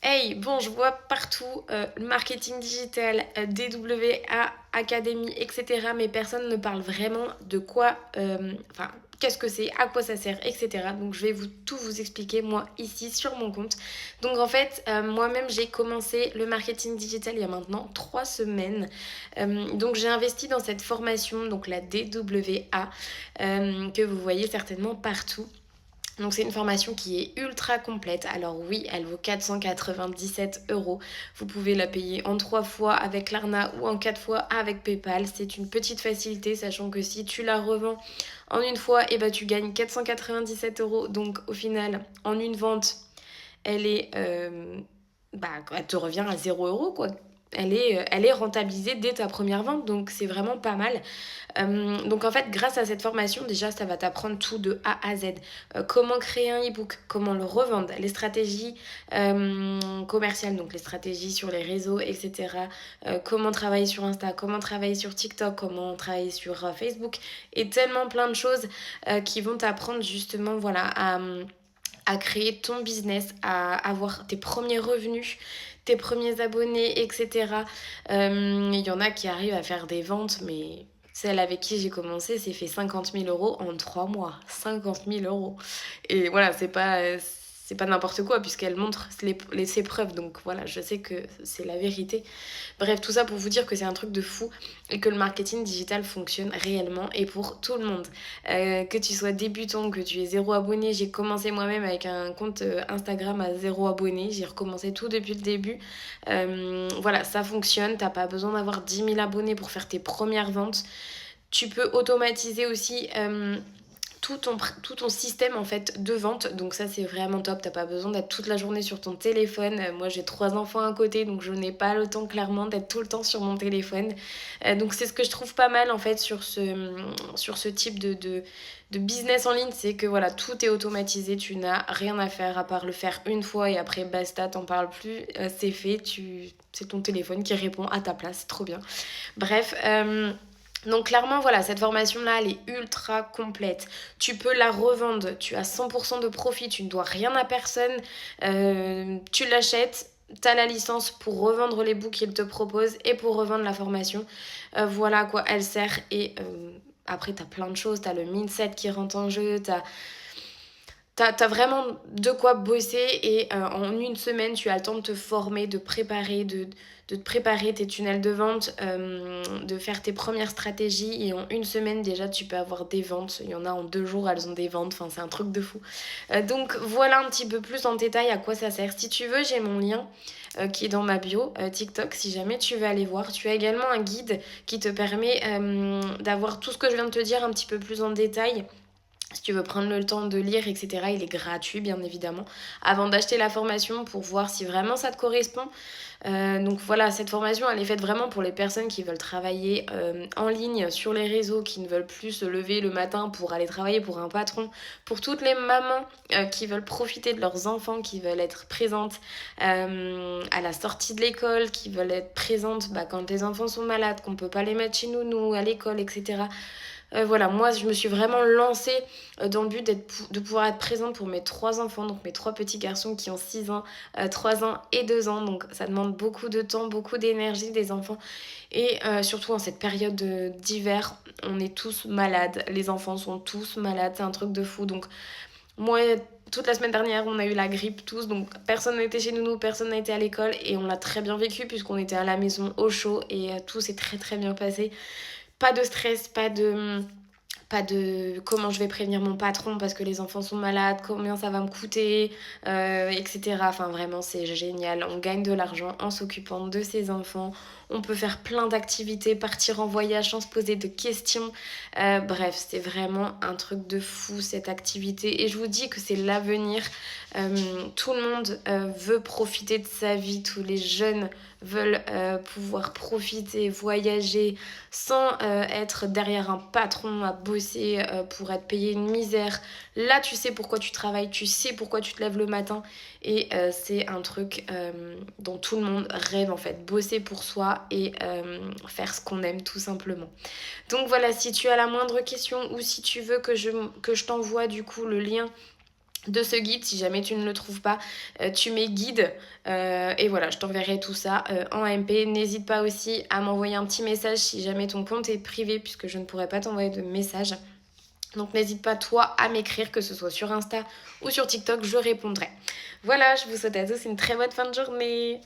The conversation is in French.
Hey, bon, je vois partout le marketing digital, DWA, Academy, etc. Mais personne ne parle vraiment de quoi, enfin, qu'est-ce que c'est, à quoi ça sert, etc. Donc, je vais tout vous expliquer, moi, ici, sur mon compte. Donc, en fait, moi-même, j'ai commencé le marketing digital il y a maintenant 3 semaines. Donc, j'ai investi dans cette formation, donc la DWA, que vous voyez certainement partout. Donc c'est une formation qui est ultra complète. Alors oui, elle vaut 497 euros. Vous pouvez la payer en 3 fois avec Klarna ou en 4 fois avec PayPal. C'est une petite facilité, sachant que si tu la revends en une fois, et bah, tu gagnes 497 euros. Donc au final, en une vente, elle est, bah, elle te revient à 0 euros quoi. Elle est rentabilisée dès ta première vente, donc c'est vraiment pas mal. Donc en fait, grâce à cette formation, déjà, ça va t'apprendre tout de A à Z. Comment créer un e-book, comment le revendre, les stratégies commerciales, donc les stratégies sur les réseaux, etc. Comment travailler sur Insta, comment travailler sur TikTok, comment travailler sur Facebook, et tellement plein de choses qui vont t'apprendre justement, voilà, à créer ton business, à avoir tes premiers revenus, tes premiers abonnés, etc. Il y en a qui arrivent à faire des ventes, mais celle avec qui j'ai commencé s'est fait 50 000 euros en 3 mois. 50 000 euros. Et voilà, c'est pas n'importe quoi, puisqu'elle montre ses preuves. Donc voilà, je sais que c'est la vérité. Bref, tout ça pour vous dire que c'est un truc de fou et que le marketing digital fonctionne réellement et pour tout le monde. Que tu sois débutant, que tu aies 0 abonné, j'ai commencé moi-même avec un compte Instagram à 0 abonné, j'ai recommencé tout depuis le début. Voilà, ça fonctionne, t'as pas besoin d'avoir 10 000 abonnés pour faire tes premières ventes. Tu peux automatiser aussi tout ton système en fait de vente, donc ça c'est vraiment top. T'as pas besoin d'être toute la journée sur ton téléphone. Moi j'ai 3 enfants à côté, donc je n'ai pas le temps clairement d'être tout le temps sur mon téléphone. Donc c'est ce que je trouve pas mal en fait sur ce type de business en ligne, c'est que voilà, tout est automatisé, tu n'as rien à faire à part le faire une fois et après basta, t'en parles plus. C'est fait, c'est ton téléphone qui répond à ta place, c'est trop bien. Bref, donc clairement, voilà, cette formation-là, elle est ultra complète. Tu peux la revendre, tu as 100% de profit, tu ne dois rien à personne. Tu l'achètes, tu as la licence pour revendre les books qu'il te propose et pour revendre la formation. Voilà à quoi elle sert. Et après, tu as plein de choses. Tu as le mindset qui rentre en jeu, T'as vraiment de quoi bosser et en une semaine, tu as le temps de te former, de te préparer tes tunnels de vente, de faire tes premières stratégies et en une semaine déjà, tu peux avoir des ventes. Il y en a en 2 jours, elles ont des ventes, enfin c'est un truc de fou. Donc voilà un petit peu plus en détail à quoi ça sert. Si tu veux, j'ai mon lien qui est dans ma bio TikTok si jamais tu veux aller voir. Tu as également un guide qui te permet d'avoir tout ce que je viens de te dire un petit peu plus en détail. Si tu veux prendre le temps de lire, etc., il est gratuit, bien évidemment, avant d'acheter la formation pour voir si vraiment ça te correspond. Donc voilà, cette formation, elle est faite vraiment pour les personnes qui veulent travailler en ligne sur les réseaux, qui ne veulent plus se lever le matin pour aller travailler pour un patron, pour toutes les mamans qui veulent profiter de leurs enfants, qui veulent être présentes à la sortie de l'école, qui veulent être présentes quand les enfants sont malades, qu'on peut pas les mettre chez nous, à l'école, etc. Voilà, moi je me suis vraiment lancée dans le but de pouvoir être présente pour mes 3 enfants, donc mes 3 petits garçons qui ont 6 ans, 3 ans et 2 ans, donc ça demande beaucoup de temps, beaucoup d'énergie des enfants. Et surtout en cette période d'hiver, on est tous malades, les enfants sont tous malades, c'est un truc de fou. Donc moi, toute la semaine dernière, on a eu la grippe tous, donc personne n'a été chez nous, personne n'a été à l'école et on l'a très bien vécu puisqu'on était à la maison au chaud et tout s'est très très bien passé. Pas de stress, pas de comment je vais prévenir mon patron parce que les enfants sont malades, combien ça va me coûter, etc. Enfin vraiment c'est génial, on gagne de l'argent en s'occupant de ses enfants, on peut faire plein d'activités, partir en voyage sans se poser de questions. Bref, c'est vraiment un truc de fou cette activité et je vous dis que c'est l'avenir. Tout le monde veut profiter de sa vie, tous les jeunes veulent pouvoir profiter, voyager sans être derrière un patron à bosser pour être payé une misère. Là, tu sais pourquoi tu travailles, tu sais pourquoi tu te lèves le matin et c'est un truc dont tout le monde rêve en fait, bosser pour soi et faire ce qu'on aime tout simplement. Donc voilà, si tu as la moindre question ou si tu veux que je t'envoie du coup le lien de ce guide. Si jamais tu ne le trouves pas, tu mets guide et voilà, je t'enverrai tout ça en MP. N'hésite pas aussi à m'envoyer un petit message si jamais ton compte est privé, puisque je ne pourrai pas t'envoyer de message. Donc n'hésite pas toi à m'écrire, que ce soit sur Insta ou sur TikTok, je répondrai. Voilà, je vous souhaite à tous une très bonne fin de journée.